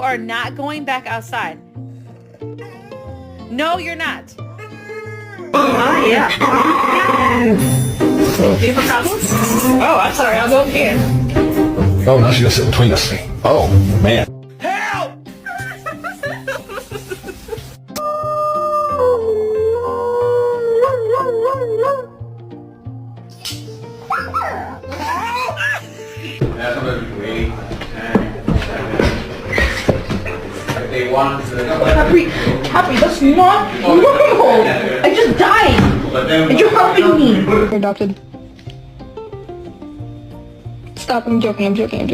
are not going back outside. No, you're not. Oh, yeah. Oh, I'm sorry. I'll go over here. Oh, now she's gonna sit between us. Oh, man. Happy, that's not normal. I just died. And you're helping me. You're adopted. Stop, I'm joking.